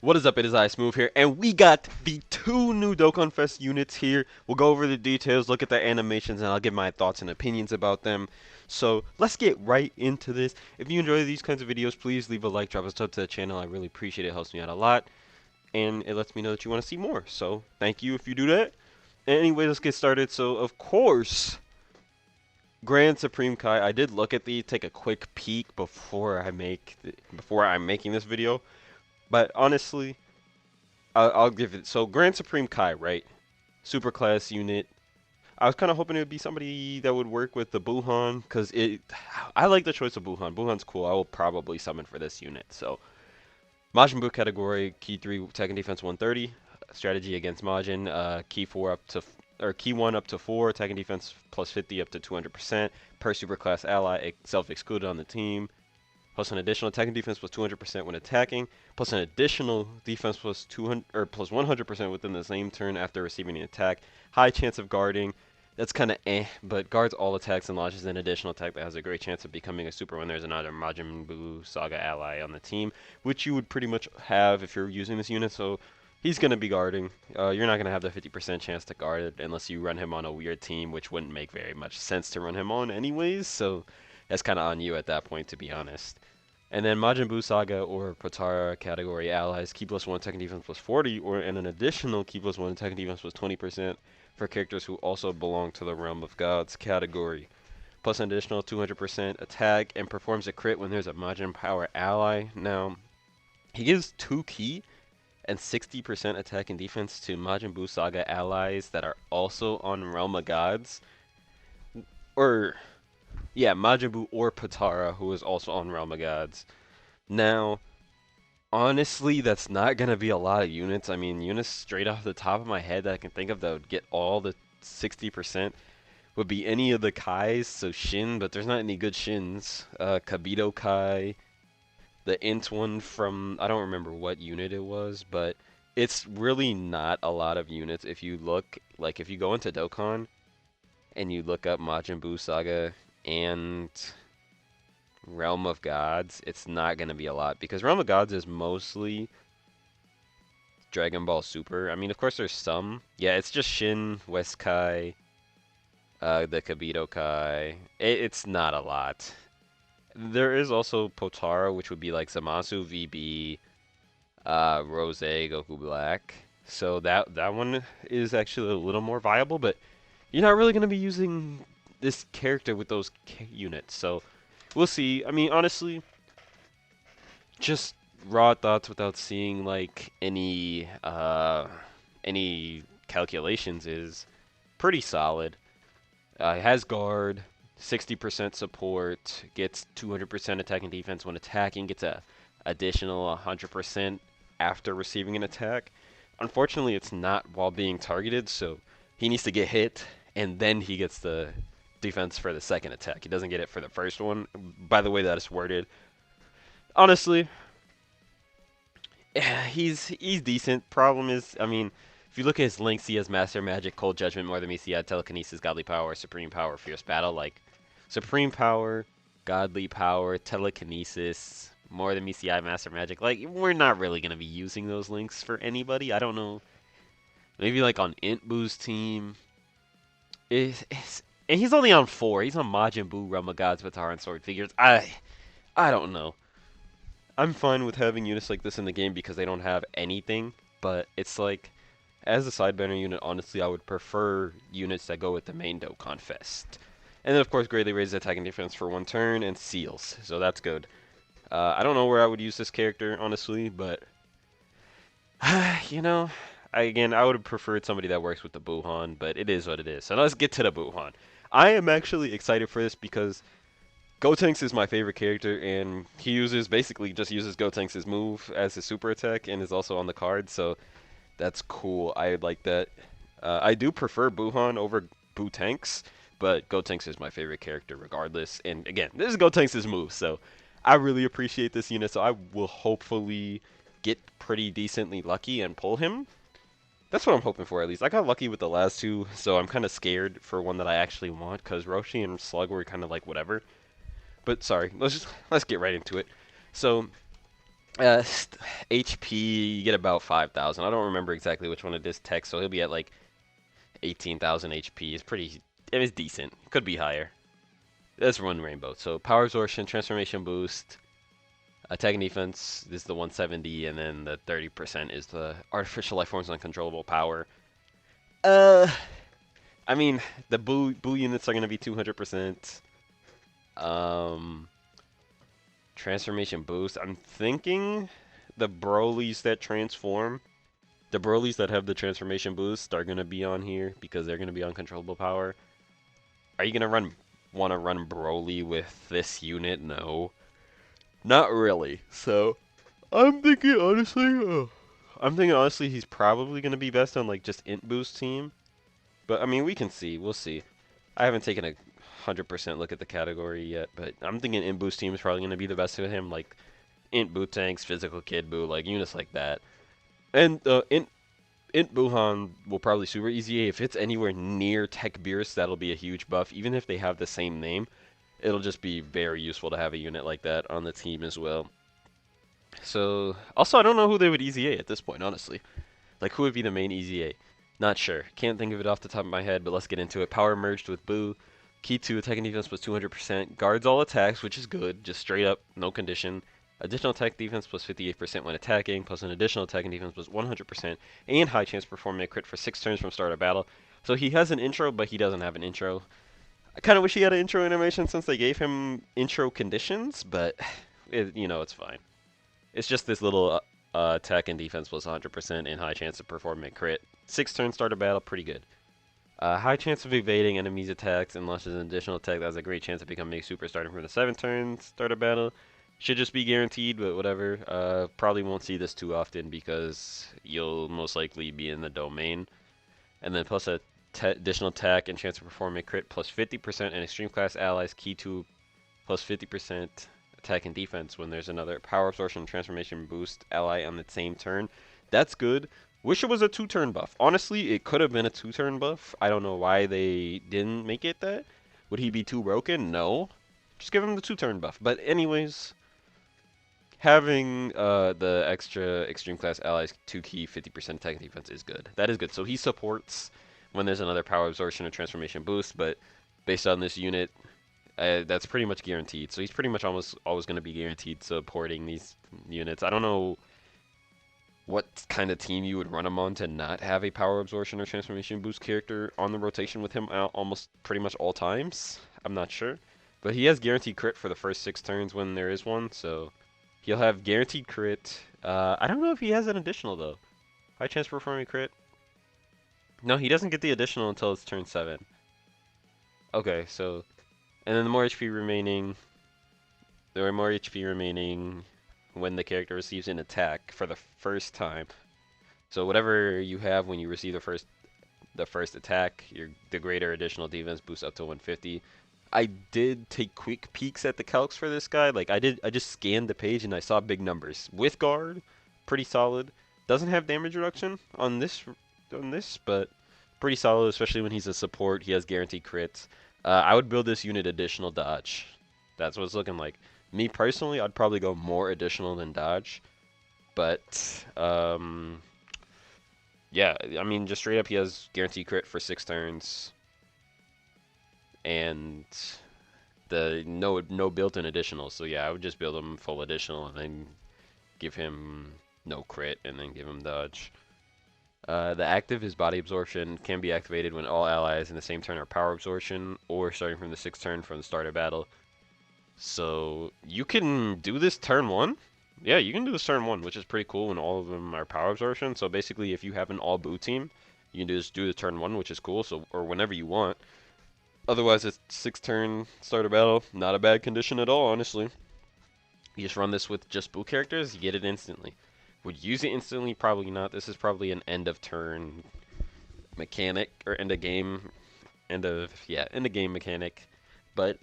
What is up? It is Smooth here, and we got the two new DOKKANFEST units here. We'll go over the details, look at the animations, and I'll give my thoughts and opinions about them. So let's get right into this. If you enjoy these kinds of videos, please leave a like, drop a sub to the channel. I really appreciate it. It helps me out a lot, and it lets me know that you want to see more. So thank you if you do that. Anyway, let's get started. So of course, Grand Supreme Kai. I did look at these, take a quick peek before I'm making this video. But honestly, I'll give it. So Grand Supreme Kai, right? Super class unit. I was kind of hoping it would be somebody that would work with the BUUHAN, because I like the choice of BUUHAN. BUUHAN's cool. I will probably summon for this unit. So Majin Buu category, key 3, attack and defense 130. Strategy against Majin, key 4 up to key 1 up to 4, attack and defense plus 50 up to 200%. Per super class ally, self-excluded on the team. Plus an additional attack and defense plus 200% when attacking, plus an additional defense plus 200 or plus 100% within the same turn after receiving an attack. High chance of guarding. That's kind of but guards all attacks and launches an additional attack that has a great chance of becoming a super when there's another Majin Buu Saga ally on the team, which you would pretty much have if you're using this unit. So he's going to be guarding. You're not going to have the 50% chance to guard it unless you run him on a weird team, which wouldn't make very much sense to run him on anyways. So that's kind of on you at that point, to be honest. And then Majin Buu Saga or Potara category allies, key plus 1 attack and defense plus 40, and an additional key plus 1 attack and defense plus 20% for characters who also belong to the Realm of Gods category. Plus an additional 200% attack and performs a crit when there's a Majin Power ally. Now, he gives 2 key and 60% attack and defense to Majin Buu Saga allies that are also on Realm of Gods. Or yeah, Majin Buu or Potara, who is also on Realm of Gods. Now, honestly, that's not going to be a lot of units. I mean, units straight off the top of my head that I can think of that would get all the 60% would be any of the Kais, so Shin, but there's not any good Shins. Kabito Kai, the Int one from, I don't remember what unit it was, but it's really not a lot of units. If you look, like if you go into Dokkan and you look up Majin Buu Saga and Realm of Gods, it's not going to be a lot because Realm of Gods is mostly Dragon Ball Super. I mean, of course, there's some. Yeah, it's just Shin, West Kai, the Kabito Kai. It's not a lot. There is also Potara, which would be like Zamasu, VB, Rose, Goku Black. So that one is actually a little more viable, but you're not really going to be using this character with those units. So we'll see. I mean, honestly, just raw thoughts without seeing like any calculations is pretty solid. It has guard, 60% support, gets 200% attack and defense when attacking, gets a additional 100% after receiving an attack. Unfortunately, it's not while being targeted, so he needs to get hit, and then he gets the defense for the second attack. He doesn't get it for the first one, by the way that is worded. Honestly, he's decent. Problem is, I mean, if you look at his links, he has Master Magic, Cold Judgment, More Than Meets the Eye, Telekinesis, Godly Power, Supreme Power, Fierce Battle. Like, Supreme Power, Godly Power, Telekinesis, More Than Meets the Eye, Master Magic. Like, we're not really going to be using those links for anybody. I don't know. Maybe like on Int Boo's team. And he's only on 4. He's on Majin Buu, Realm of Gods, Potara, and Sword Figures. I don't know. I'm fine with having units like this in the game because they don't have anything, but it's like, as a side banner unit, honestly, I would prefer units that go with the main DOKKANFEST. And then, of course, greatly raises attack and defense for 1 turn and seals, so that's good. I don't know where I would use this character, honestly, but, you know, I would have preferred somebody that works with the BUUHAN, but it is what it is. So let's get to the BUUHAN. I am actually excited for this because Gotenks is my favorite character, and he basically just uses Gotenks' move as his super attack and is also on the card, so that's cool. I like that. I do prefer BUUHAN over BUUTanks, but Gotenks is my favorite character regardless. And again, this is Gotenks' move, so I really appreciate this unit, so I will hopefully get pretty decently lucky and pull him. That's what I'm hoping for, at least. I got lucky with the last 2, so I'm kind of scared for one that I actually want, because Roshi and Slug were kind of like whatever. But sorry, let's get right into it. So HP, you get about 5,000. I don't remember exactly which one it is. Tech, so he'll be at like 18,000 HP. It's pretty. It is decent. Could be higher. That's one rainbow. So power absorption, transformation boost, attack and defense is the 170, and then the 30% is the artificial life forms uncontrollable power. Uh, I mean the boo units are gonna be 200%. Um, transformation boost. I'm thinking the Brolys that transform, the Brolys that have the transformation boost are gonna be on here because they're gonna be uncontrollable power. Are you gonna want to run Broly with this unit? No, not really. So I'm thinking honestly, he's probably gonna be best on like just int boost team. But I mean, we can see. We'll see. I haven't taken a 100% look at the category yet, but I'm thinking int boost team is probably gonna be the best with him. Like int boo tanks, physical kid boo, like units like that. And int BUUHAN will probably super easy. If it's anywhere near Tech Beerus, that'll be a huge buff. Even if they have the same name, it'll just be very useful to have a unit like that on the team as well. So, also, I don't know who they would easy A at this point, honestly. Like, who would be the main easy A? Not sure. Can't think of it off the top of my head, but let's get into it. Power merged with Boo. Key 2, attack and defense plus 200%. Guards all attacks, which is good. Just straight up, no condition. Additional attack defense plus 58% when attacking, plus an additional attack and defense plus 100%, and high chance to perform a crit for 6 turns from start of battle. So he has an intro, but he doesn't have an intro. I kind of wish he had an intro animation since they gave him intro conditions, but it's fine. It's just this little attack and defense plus 100% and high chance of performing a crit. 6 turns start a battle, pretty good. High chance of evading enemies' attacks and launches an additional attack that has a great chance of becoming a super starting from the 7 turns start a battle. Should just be guaranteed, but whatever. Probably won't see this too often because you'll most likely be in the domain. And then plus a additional attack and chance of performing a crit plus 50% and extreme class allies key to plus 50% attack and defense when there's another power absorption transformation boost ally on the same turn. That's good. Wish it was a 2-turn buff. Honestly, it could have been a 2-turn buff. I don't know why they didn't make it that. Would he be too broken? No. Just give him the 2-turn buff. But anyways, having the extra extreme class allies 2 key 50% attack and defense is good. That is good. So he supports when there's another power absorption or transformation boost, but based on this unit, that's pretty much guaranteed. So he's pretty much almost always going to be guaranteed supporting these units. I don't know what kind of team you would run him on to not have a power absorption or transformation boost character on the rotation with him almost pretty much all times. I'm not sure. But he has guaranteed crit for the first 6 turns when there is one, so he'll have guaranteed crit. I don't know if he has an additional, though. High chance for performing crit? No, he doesn't get the additional until it's turn 7. Okay, so... And then the more HP remaining... There are more HP remaining when the character receives an attack for the first time. So whatever you have when you receive the first attack, the greater additional defense boosts up to 150. I did take quick peeks at the calcs for this guy. Like I just scanned the page and I saw big numbers. With guard, pretty solid. Doesn't have damage reduction on this, but pretty solid, especially when he's a support. He has guaranteed crits. I would build this unit additional dodge. That's what it's looking like. Me personally, I'd probably go more additional than dodge. But, yeah, I mean, just straight up, he has guaranteed crit for 6 turns. And the no built-in additional. So, yeah, I would just build him full additional and then give him no crit and then give him dodge. The active is body absorption, can be activated when all allies in the same turn are power absorption or starting from the 6th turn from the start of battle. So you can do this turn 1. Yeah, you can do this turn 1, which is pretty cool when all of them are power absorption. So basically, if you have an all boo team, you can just do the turn 1, which is cool. So or whenever you want. Otherwise, it's 6th turn start of battle. Not a bad condition at all, honestly. You just run this with just boo characters, you get it instantly. Would use it instantly? Probably not. This is probably an end of turn mechanic or end of game mechanic. But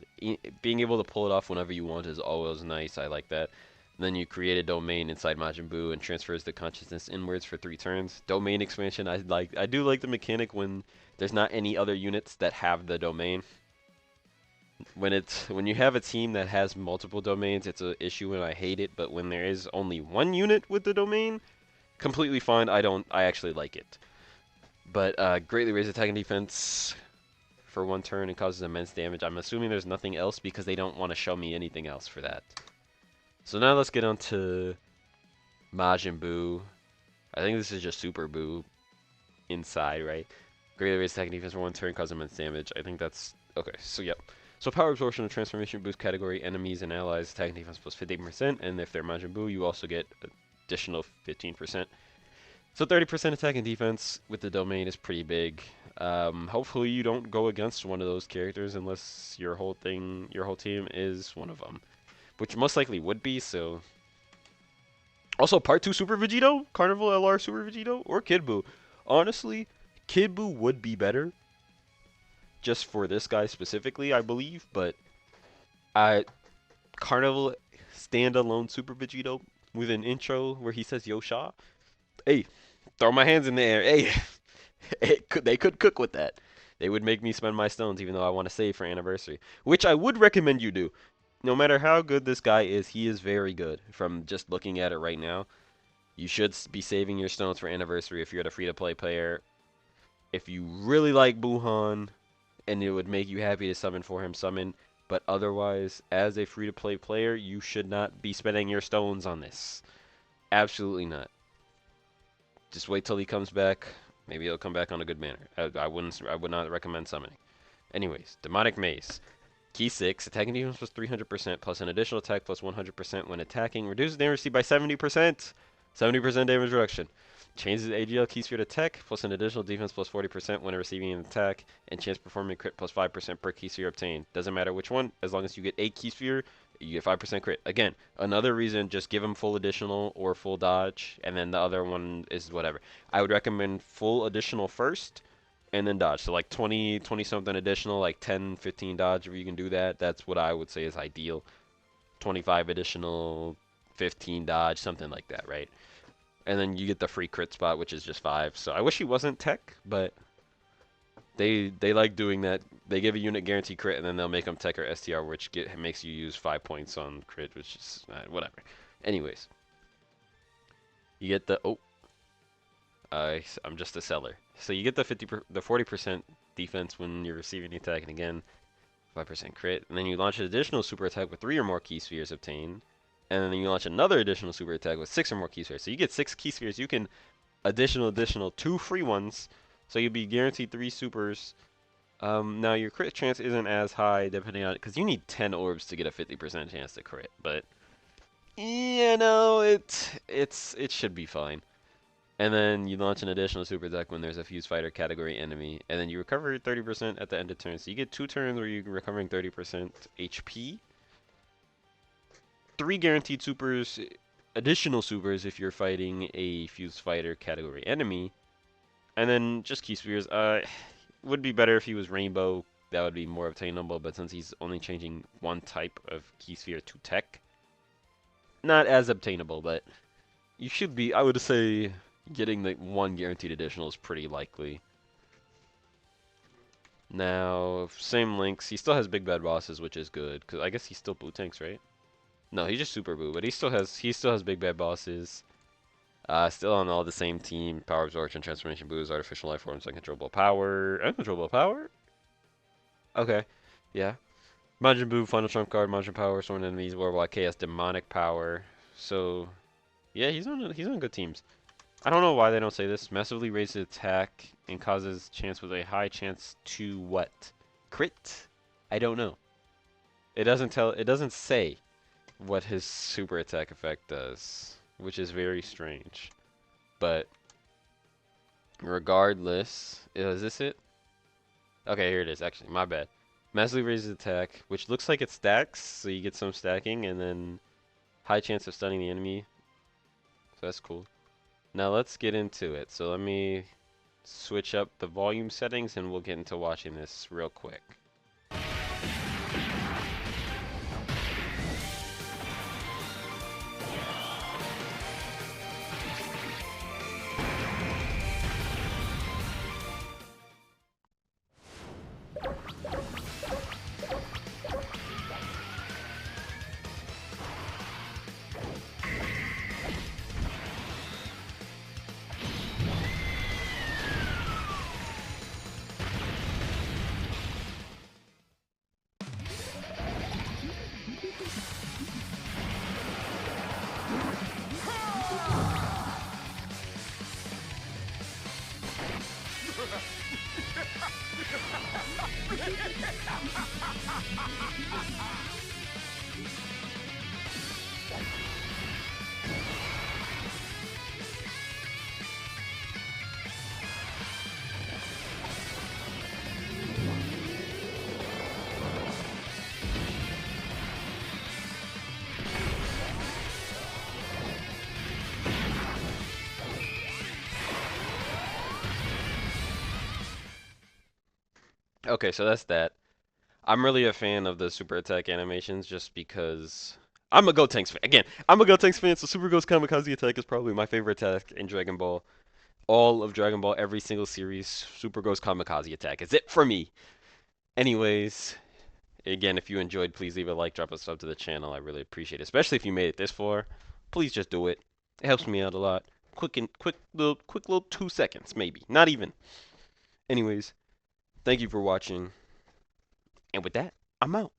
being able to pull it off whenever you want is always nice. I like that. And then you create a domain inside Majin Buu and transfers the consciousness inwards for 3 turns. Domain expansion, I do like the mechanic when there's not any other units that have the domain. When you have a team that has multiple domains, it's an issue and I hate it. But when there is only one unit with the domain, completely fine. I actually like it. But greatly raise attack and defense for one turn and causes immense damage. I'm assuming there's nothing else because they don't want to show me anything else for that. So now let's get on to Majin Buu. I think this is just Super Buu inside, right? Greatly raise attack and defense for one turn, cause immense damage. I think that's okay. So yep. So power absorption and transformation boost category enemies and allies attack and defense plus 15%, and if they're Majin Buu, you also get additional 15%. So 30% attack and defense with the domain is pretty big. Hopefully you don't go against one of those characters unless your whole team is one of them, which most likely would be. So also Part 2 Super Vegito, Carnival LR Super Vegito, or Kid Buu. Honestly, Kid Buu would be better just for this guy specifically, I believe, but Carnival standalone Super Vegito with an intro where he says Yosha. Hey, throw my hands in the air. Hey, they could cook with that. They would make me spend my stones even though I want to save for anniversary, which I would recommend you do. No matter how good this guy is, he is very good from just looking at it right now. You should be saving your stones for anniversary if you're the free-to-play player. If you really like BUUHAN and it would make you happy to summon for him, summon. But otherwise, as a free-to-play player, you should not be spending your stones on this. Absolutely not. Just wait till he comes back. Maybe he'll come back on a good manner. I would not recommend summoning. Anyways, Demonic Maze. Key 6, attacking defense plus 300% plus an additional attack plus 100% when attacking. Reduces damage received by 70%. 70% damage reduction. Changes AGL key sphere to tech plus an additional defense plus 40% when receiving an attack, and chance performing crit plus 5% per key sphere obtained. Doesn't matter which one, as long as you get a key sphere, you get 5% crit. Again, another reason, just give him full additional or full dodge, and then the other one is whatever. I would recommend full additional first, and then dodge. So like 20 something additional, like 10, 15 dodge, if you can do that, that's what I would say is ideal. 25 additional, 15 dodge, something like that, right? And then you get the free crit spot, which is just 5. So I wish he wasn't tech, but they like doing that. They give a unit guarantee crit, and then they'll make them tech or STR, which makes you use 5 points on crit, which is whatever. Anyways, you get the I'm just a seller. So you get the 40% defense when you're receiving the attack, and again, 5% crit. And then you launch an additional super attack with 3 or more key spheres obtained. And then you launch another additional super attack with 6 or more key spheres. So you get 6 key spheres. You can additional 2 free ones. So you'll be guaranteed 3 supers. Now your crit chance isn't as high depending on it, because you need 10 orbs to get a 50% chance to crit. But you know, it should be fine. And then you launch an additional super attack when there's a fused fighter category enemy, and then you recover 30% at the end of turn. So you get 2 turns where you're recovering 30% HP. 3 guaranteed supers, additional supers if you're fighting a fused fighter category enemy, and then just key spheres. Would be better if he was rainbow. That would be more obtainable, but since he's only changing one type of key sphere to tech, not as obtainable. But you should be, I would say, getting the 1 guaranteed additional is pretty likely. Now, same links. He still has big bad bosses, which is good, because I guess he's still Buu tanks, right? No, he's just Super Buu, but he still has big bad bosses. Still on all the same team. Power absorption, transformation boost, artificial life forms, uncontrollable power. Uncontrollable power? Okay. Yeah. Majin Buu, final trump card, Majin power, sworn enemies, worldwide chaos, demonic power. So yeah, he's on good teams. I don't know why they don't say this. Massively raises attack and causes chance with a high chance to what? Crit? I don't know. It doesn't say what his super attack effect does, which is very strange. But regardless, is this it? Okay, here it is. Actually, my bad. Massively raises attack, which looks like it stacks, so you get some stacking, and then high chance of stunning the enemy. So that's cool. Now let's get into it. So let me switch up the volume settings, and we'll get into watching this real quick. Okay, so that's that. I'm really a fan of the super attack animations just because I'm a Gotenks fan. Again, I'm a Gotenks fan, so Super Ghost Kamikaze Attack is probably my favorite attack in Dragon Ball. All of Dragon Ball, every single series, Super Ghost Kamikaze Attack is it for me. Anyways, again, if you enjoyed, please leave a like, drop a sub to the channel. I really appreciate it, especially if you made it this far. Please just do it. It helps me out a lot. Quick little 2 seconds, maybe. Not even. Anyways, thank you for watching. And with that, I'm out.